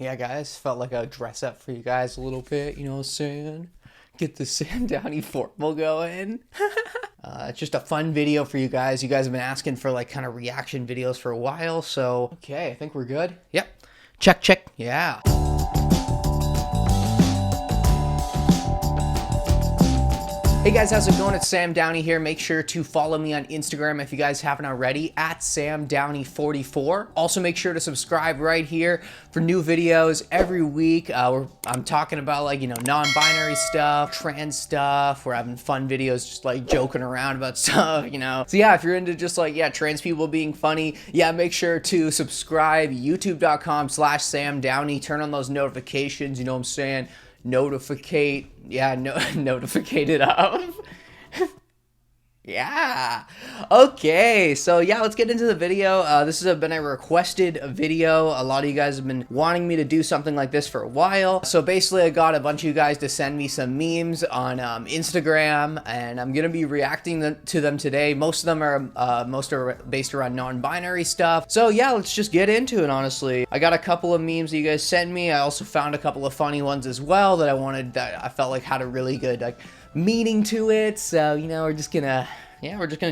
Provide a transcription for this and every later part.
Yeah, guys, felt like a dress up for you guys a little bit, you know what I'm saying? Get the Sam Downey formal going. It's just a fun video for you guys. You guys have been asking for like kind of reaction videos for a while, so okay, I think we're good. Yep. Check, check. Yeah. Hey guys, how's it going? It's Sam Downey here. Make sure to follow me on Instagram if you guys haven't already, at SamDowney44. Also make sure to subscribe right here for new videos every week. I'm talking about like, non-binary stuff, trans stuff. We're having fun videos just like joking around about stuff, So yeah, if you're into just like, trans people being funny, make sure to subscribe, youtube.com/Sam Downey. Turn on those notifications, you know what I'm saying? Notificate it up. Yeah. Okay, so let's get into the video. This has been a requested video. A lot of you guys have been wanting me to do something like this for a while. So basically, I got a bunch of you guys to send me some memes on Instagram, and I'm gonna be reacting to them today. Most of them are based around non-binary stuff. So let's just get into it. Honestly, I got a couple of memes that you guys sent me. I also found a couple of funny ones as well that I felt like had a really good meaning to it. So we're just gonna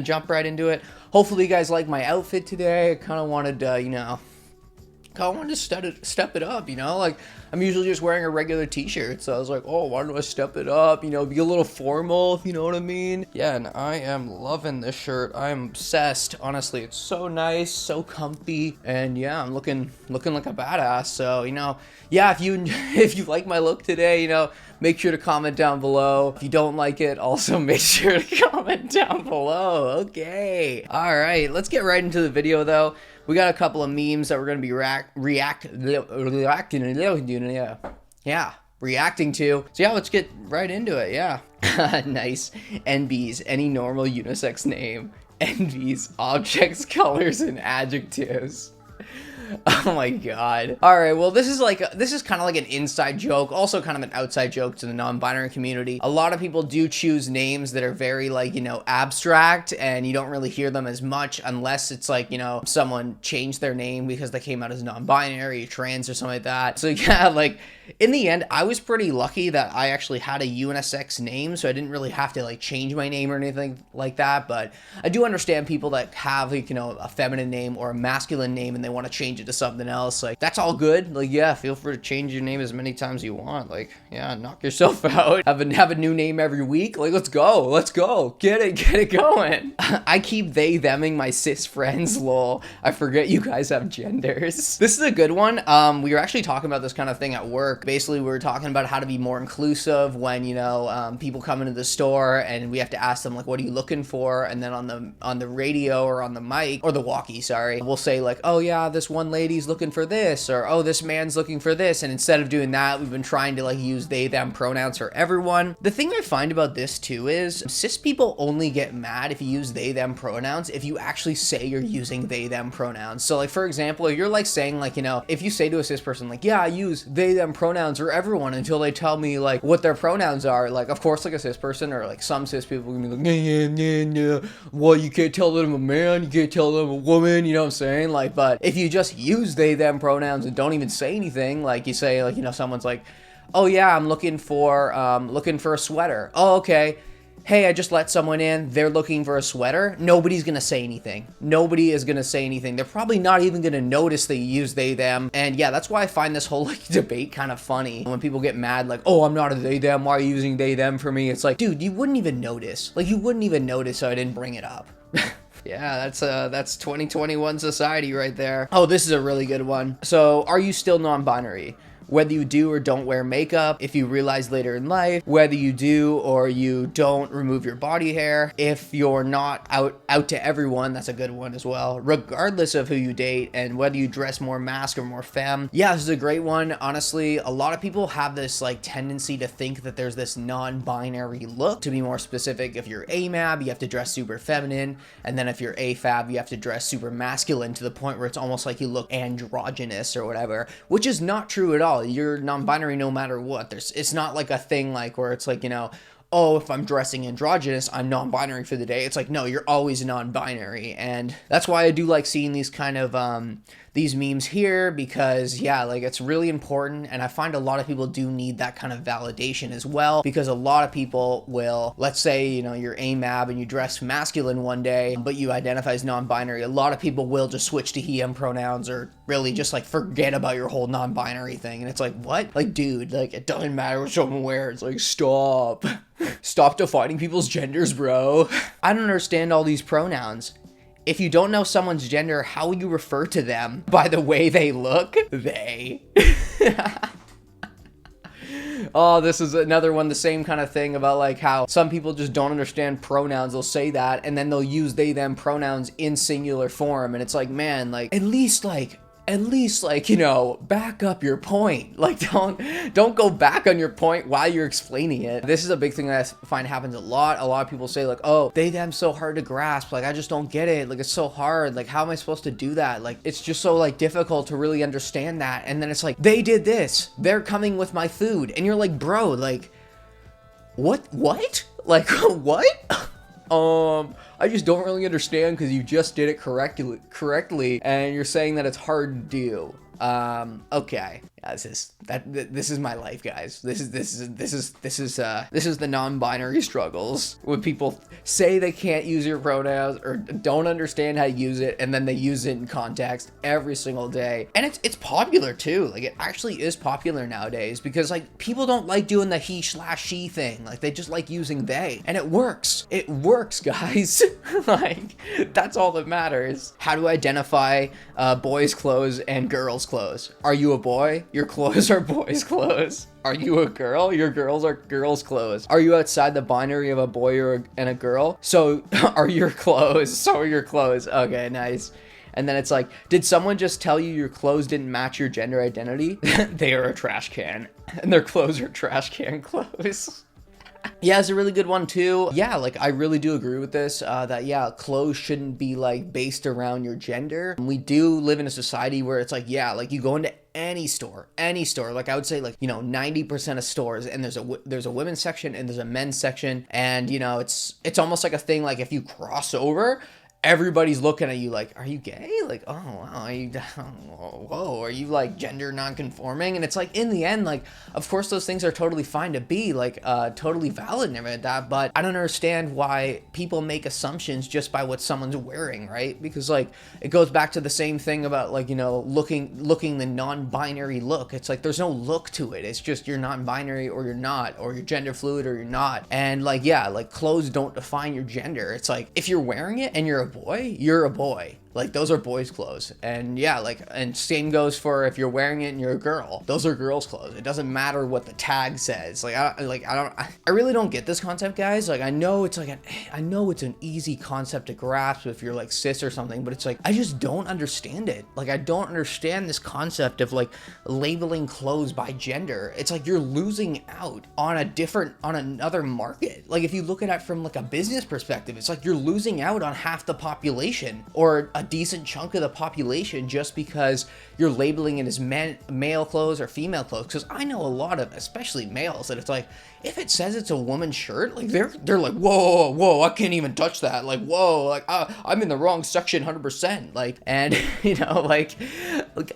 jump right into it. Hopefully you guys like my outfit today. I kind of wanted to step it up, like I'm usually just wearing a regular t-shirt, so I was like, oh, why don't I step it up, be a little formal, if you know what I mean. Yeah, and I am loving this shirt. I'm obsessed, honestly. It's so nice, so comfy, and I'm looking like a badass. So if you like my look today, make sure to comment down below. If you don't like it, also make sure to comment down below. Okay, all right, let's get right into the video though. We got a couple of memes that we're going to be reacting to. So let's get right into it. Nice. NBs, any normal unisex name. NBs, objects, colors, and adjectives. Oh my god. All right, well, this is kind of like an inside joke, also kind of an outside joke to the non-binary community. A lot of people do choose names that are very abstract, and you don't really hear them as much unless it's someone changed their name because they came out as non-binary, trans, or something like that. So in the end, I was pretty lucky that I actually had a unisex name, so I didn't really have to change my name or anything like that. But I do understand people that have a feminine name or a masculine name and they want to change it to something else. That's all good. Feel free to change your name as many times as you want. Knock yourself out. Have a new name every week. Let's go. Get it going. I keep they theming my cis friends. Lol. I forget you guys have genders. This is a good one. We were actually talking about this kind of thing at work. Basically, we were talking about how to be more inclusive when people come into the store and we have to ask them what are you looking for, and then on the radio or on the mic or the walkie, sorry, we'll say oh yeah, this one lady's looking for this, or oh, this man's looking for this. And instead of doing that, we've been trying to use they them pronouns for everyone. The thing I find about this too is cis people only get mad if you use they them pronouns if you actually say you're using they them pronouns. So for example, if you're saying if you say to a cis person I use they them pronouns for everyone until they tell me what their pronouns are, of course a cis person or some cis people can be yeah, well, you can't tell them a man, you can't tell them a woman, you know what I'm saying? But if you just use they them pronouns and don't even say anything, you say someone's oh yeah, I'm looking for a sweater. Oh, okay. Hey, I just let someone in, they're looking for a sweater. Nobody's gonna say anything. Nobody is gonna say anything. They're probably not even gonna notice that you use they them. And that's why I find this whole debate kind of funny. When people get mad oh, I'm not a they them, why are you using they them for me? It's dude, you wouldn't even notice. You wouldn't even notice, so I didn't bring it up. Yeah, that's 2021 society right there. Oh, this is a really good one. So, are you still non-binary? Whether you do or don't wear makeup, if you realize later in life, whether you do or you don't remove your body hair, if you're not out to everyone, that's a good one as well, regardless of who you date, and whether you dress more masc or more femme. Yeah, this is a great one. Honestly, a lot of people have this tendency to think that there's this non-binary look. To be more specific, if you're Amab, you have to dress super feminine, and then if you're AFAB, you have to dress super masculine to the point where it's almost like you look androgynous or whatever, which is not true at all. You're non-binary no matter what. It's not a thing where it's oh, if I'm dressing androgynous, I'm non-binary for the day. It's no, you're always non-binary. And that's why I do like seeing these kind of these memes here because, yeah, like it's really important. And I find a lot of people do need that kind of validation as well, because a lot of people will, let's say, you know, you're Amab and you dress masculine one day, but you identify as non-binary. A lot of people will just switch to he, him pronouns, or really just like forget about your whole non-binary thing. And it's like, what? Like, dude, like it doesn't matter what someone wears. Like, stop. Stop defining people's genders, bro. I don't understand all these pronouns. If you don't know someone's gender, how will you refer to them? By the way they look? They. Oh, this is another one, the same kind of thing about like how some people just don't understand pronouns. They'll say that and then they'll use they, them pronouns in singular form. And it's like, man, like at least like, you know, back up your point. Like don't go back on your point while you're explaining it. This is a big thing that I find happens a lot. A lot of people say like, oh, they, them so hard to grasp. Like, I just don't get it. Like, it's so hard. Like, how am I supposed to do that? Like, it's just so like difficult to really understand that. And then it's like, they did this. They're coming with my food. And you're like, bro, like, what? Like, what? I just don't really understand because you just did it correctly, and you're saying that it's hard to do. Okay. Yeah, this is my life, guys. This is the non-binary struggles when people say they can't use your pronouns or don't understand how to use it, and then they use it in context every single day. And it's popular too. Like, it actually is popular nowadays because like people don't like doing the he/she thing. Like, they just like using they, and it works. It works, guys. Like, that's all that matters. How to identify boys' clothes and girls' clothes. Are you a boy? Your clothes are boys' clothes. Are you a girl? Your girls are girls' clothes. Are you outside the binary of a boy and a girl? So are your clothes. So are your clothes. Okay, nice. And then it's like, did someone just tell you your clothes didn't match your gender identity? They are a trash can. And their clothes are trash can clothes. Yeah, it's a really good one too. Yeah, like I really do agree with this, that yeah, clothes shouldn't be like based around your gender. We do live in a society where it's like, yeah, like you go into any store, like I would say like, you know, 90% of stores, and there's a women's section and there's a men's section, and you know, it's almost like a thing, like if you cross over, everybody's looking at you like, are you gay? Like, oh, wow, whoa, are you like gender non-conforming? And it's like, in the end, like, of course those things are totally fine to be like, totally valid and everything like that, but I don't understand why people make assumptions just by what someone's wearing, right? Because like, it goes back to the same thing about like, you know, looking the non-binary look. It's like, there's no look to it. It's just you're non-binary or you're not, or you're gender fluid or you're not. And like, yeah, like clothes don't define your gender. It's like, if you're wearing it and you're a boy, you're a boy. Like, those are boys' clothes. And yeah, like, and same goes for if you're wearing it and you're a girl. Those are girls' clothes. It doesn't matter what the tag says. Like, I really don't get this concept, guys. Like, I know it's like I know it's an easy concept to grasp if you're like cis or something, but it's like, I just don't understand it. Like, I don't understand this concept of like labeling clothes by gender. It's like you're losing out on another market. Like, if you look at it from like a business perspective, it's like you're losing out on half the population, or a decent chunk of the population, just because you're labeling it as male clothes or female clothes. Because I know a lot of, especially males, that it's like, if it says it's a woman's shirt, like they're like, whoa, I can't even touch that. Like, whoa, like I'm in the wrong section 100%. Like, and you know, like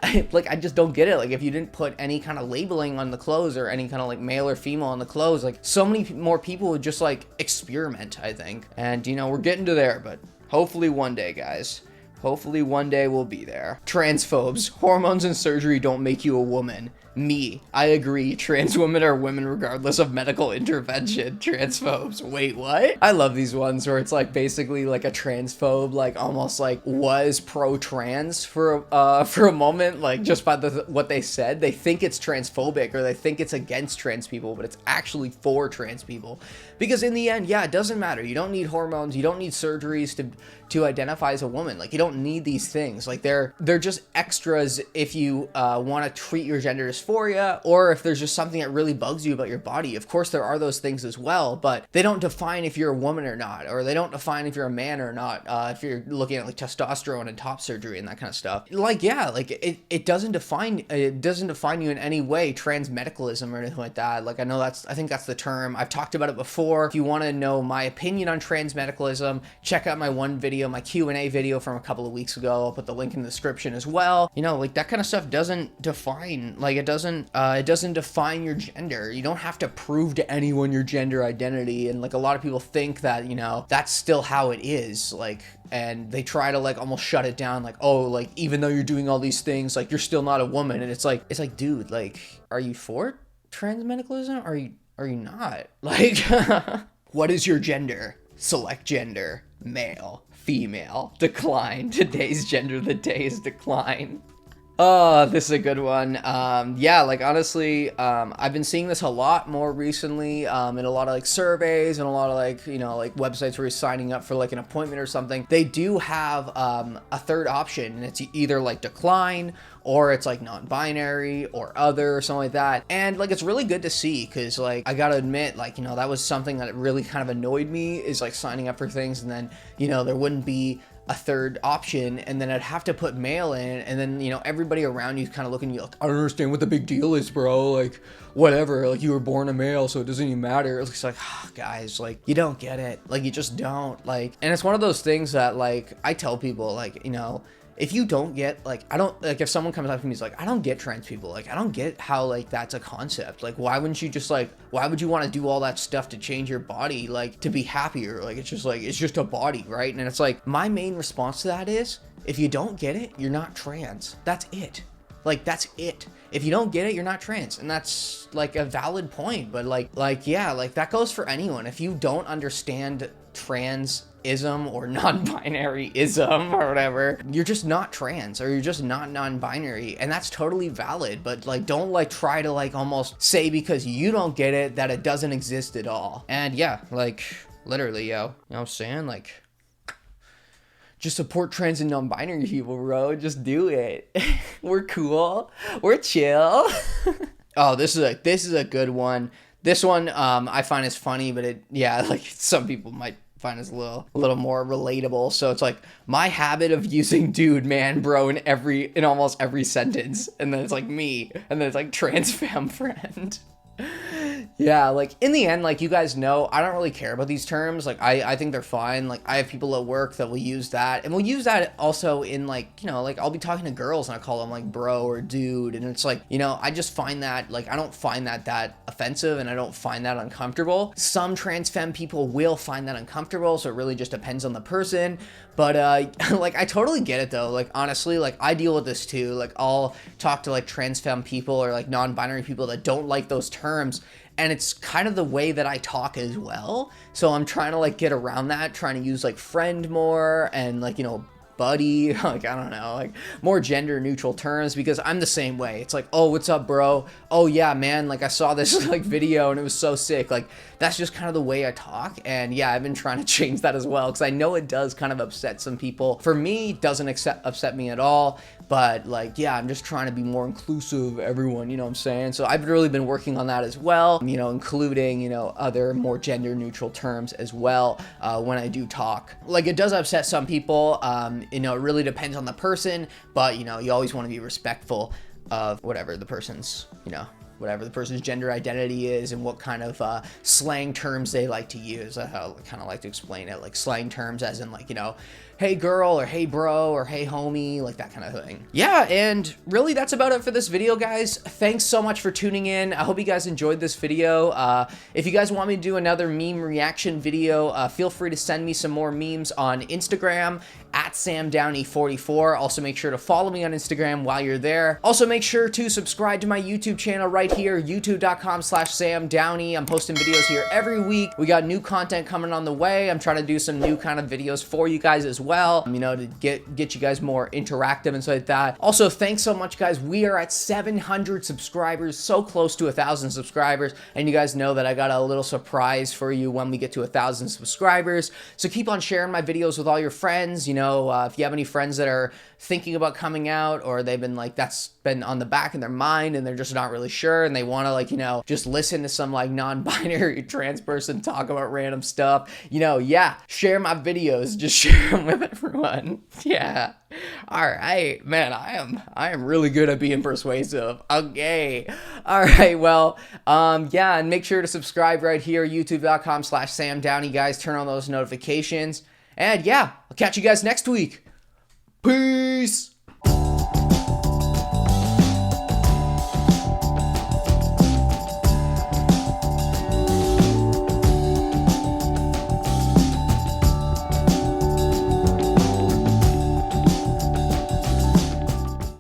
I just don't get it. Like, if you didn't put any kind of labeling on the clothes or any kind of like male or female on the clothes, like so many more people would just like experiment, I think. And you know, we're getting to there, but hopefully one day, guys. Hopefully one day we'll be there. Transphobes. Hormones and surgery don't make you a woman. Me. I agree. Trans women are women regardless of medical intervention. Transphobes. Wait, what? I love these ones where it's like basically like a transphobe, like almost like was pro-trans for a moment, like just by what they said. They think it's transphobic or they think it's against trans people, but it's actually for trans people. Because in the end, yeah, it doesn't matter. You don't need hormones. You don't need surgeries to identify as a woman. Like, you don't need these things. Like, they're just extras if you want to treat your gender as dysphoria, or if there's just something that really bugs you about your body. Of course, there are those things as well, but they don't define if you're a woman or not, or they don't define if you're a man or not. If you're looking at like testosterone and top surgery and that kind of stuff, like, yeah, like it doesn't define you in any way, trans medicalism or anything like that. Like, I think that's the term. I've talked about it before. If you want to know my opinion on trans medicalism, check out my one video, my Q&A video from a couple of weeks ago. I'll put the link in the description as well. You know, like that kind of stuff doesn't define, like it doesn't define your gender. You don't have to prove to anyone your gender identity. And like a lot of people think that, you know, that's still how it is, like, and they try to like almost shut it down, like, oh, like even though you're doing all these things, like you're still not a woman. And it's like, dude, like, are you for trans medicalism? Are you not? Like, what is your gender? Select gender, male, female, decline. Today's gender, the day is decline. Oh, this is a good one. Yeah, like honestly, I've been seeing this a lot more recently, in a lot of like surveys and a lot of like, you know, like websites where you're signing up for like an appointment or something. They do have a third option, and it's either like decline, or it's like non-binary or other or something like that. And like, it's really good to see, because like, I gotta admit, like, you know, that was something that really kind of annoyed me, is like signing up for things and then, you know, there wouldn't be a third option, and then I'd have to put male in, and then, you know, everybody around you kind of looking at you like, I don't understand what the big deal is, bro, like whatever, like you were born a male, so it doesn't even matter. It's like, oh, guys, like you don't get it, like you just don't, like. And it's one of those things that like I tell people, like, you know, if you don't get, like, I don't, like, if someone comes up to me and is like, I don't get trans people, like, I don't get how, like, that's a concept. Like, why wouldn't you just, like, why would you want to do all that stuff to change your body, like, to be happier? Like, it's just a body, right? And it's like, my main response to that is, if you don't get it, you're not trans. That's it. Like, that's it. If you don't get it, you're not trans. And that's, like, a valid point. But, like, yeah, like, that goes for anyone. If you don't understand trans-ism or non-binary-ism or whatever, you're just not trans, or you're just not non-binary, and that's totally valid. But like, don't like try to like almost say because you don't get it that it doesn't exist at all. And yeah, like literally, yo, you know what I'm saying? Like, just support trans and non-binary people, bro. Just do it. We're cool. We're chill. Oh, this is a good one. This one, I find is funny, but yeah, like some people might find is a little more relatable. So it's like, my habit of using dude, man, bro in almost every sentence, and then it's like me, and then it's like trans fam friend. Yeah, like in the end, like you guys know, I don't really care about these terms. Like I think they're fine. Like I have people at work that will use that, and we'll use that also in like, you know, like I'll be talking to girls and I call them like bro or dude, and it's like, you know, I just find that like, I don't find that offensive, and I don't find that uncomfortable. Some trans femme people will find that uncomfortable, so it really just depends on the person. But like I totally get it though. Like honestly, like I deal with this too. Like I'll talk to like trans femme people or like non-binary people that don't like those terms, and it's kind of the way that I talk as well. So I'm trying to like get around that, trying to use like friend more, and like, you know, buddy, like I don't know, like more gender neutral terms, because I'm the same way. It's like, oh, what's up, bro? Oh yeah, man, like I saw this like video and it was so sick. Like that's just kind of the way I talk. And yeah, I've been trying to change that as well, because I know it does kind of upset some people. For me, it doesn't upset me at all. But like, yeah, I'm just trying to be more inclusive of everyone, you know what I'm saying? So I've really been working on that as well, you know, including, you know, other more gender neutral terms as well when I do talk. Like it does upset some people, you know, it really depends on the person, but you know, you always want to be respectful of whatever the person's, you know, whatever the person's gender identity is, and what kind of slang terms they like to use. I kind of like to explain it, like slang terms as in like, you know, hey girl, or hey bro, or hey homie, like that kind of thing. Yeah, and really that's about it for this video, guys. Thanks so much for tuning in. I hope you guys enjoyed this video. If you guys want me to do another meme reaction video, feel free to send me some more memes on Instagram at SamDowney44. Also make sure to follow me on Instagram while you're there. Also make sure to subscribe to my YouTube channel right here, youtube.com/SamDowney. I'm posting videos here every week. We got new content coming on the way. I'm trying to do some new kind of videos for you guys as well, you know, to get you guys more interactive and stuff like that. Also, thanks so much, guys. We are at 700 subscribers, so close to 1,000 subscribers, and you guys know that I got a little surprise for you when we get to 1,000 subscribers. So keep on sharing my videos with all your friends, you know, know, if you have any friends that are thinking about coming out, or they've been like, that's been on the back of their mind and they're just not really sure, and they want to, like, you know, just listen to some like non-binary trans person talk about random stuff, you know, yeah, share my videos, just share them with everyone. Yeah. All right, man, I am really good at being persuasive. Okay. All right, well, yeah, and make sure to subscribe right here, youtube.com/SamDowney, guys. Turn on those notifications. And yeah, I'll catch you guys next week. Peace.